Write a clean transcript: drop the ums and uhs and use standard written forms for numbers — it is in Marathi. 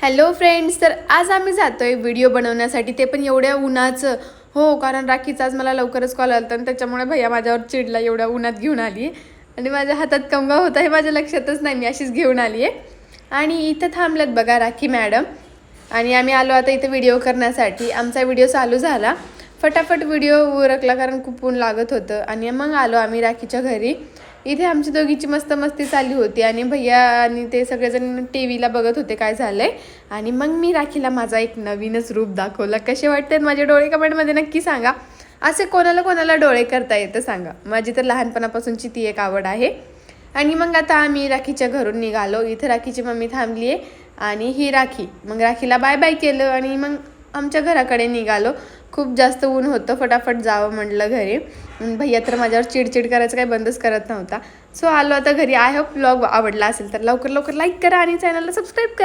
हॅलो फ्रेंड्स, तर आज आम्ही जातोय व्हिडिओ बनवण्यासाठी, ते पण एवढ्या उन्हाचं. हो, कारण राखीचा आज मला लवकरच कॉल आला आणि त्याच्यामुळे भैया माझ्यावर चिडला, एवढ्या उन्हात घेऊन आली आणि माझ्या हातात कंगवा होता हे माझ्या लक्षातच नाही, मी अशीच घेऊन आली आहे. आणि इथं थांबल्यात बघा राखी मॅडम आणि आम्ही आलो आता इथं व्हिडिओ करण्यासाठी. आमचा व्हिडिओ चालू झाला, फटाफट व्हिडिओ उरकला कारण खूप ऊन लागत होतं आणि मग आलो आम्ही राखीच्या घरी. इथे आमची दोघीची मस्त मस्ती चालली होती आणि भैया आणि ते सगळेजण टी व्हीला बघत होते काय झालंय. आणि मग मी राखीला माझा एक नवीनच रूप दाखवला. कसे वाटतात माझे डोळे कमेंटमध्ये नक्की सांगा. असे कोणाला कोणाला डोळे करता येतं सांगा. माझी तर लहानपणापासूनची ती एक आवड आहे. आणि मग आता आम्ही राखीच्या घरून निघालो. इथं राखीची मम्मी थांबली आहे आणि ही राखी. मग राखीला बाय बाय केलं आणि मग आमच्या घराकडे निघालो. खूप जास्त ऊन होतं, फटाफट जावं म्हटलं घरी. भैया तर माझ्यावर चिडचिड करायचं काही बंदच करत नव्हता. सो आलो आता घरी. आय होप व्लॉग आवडला असेल तर लवकर लवकर लाईक करा आणि चॅनलला सबस्क्राईब करा.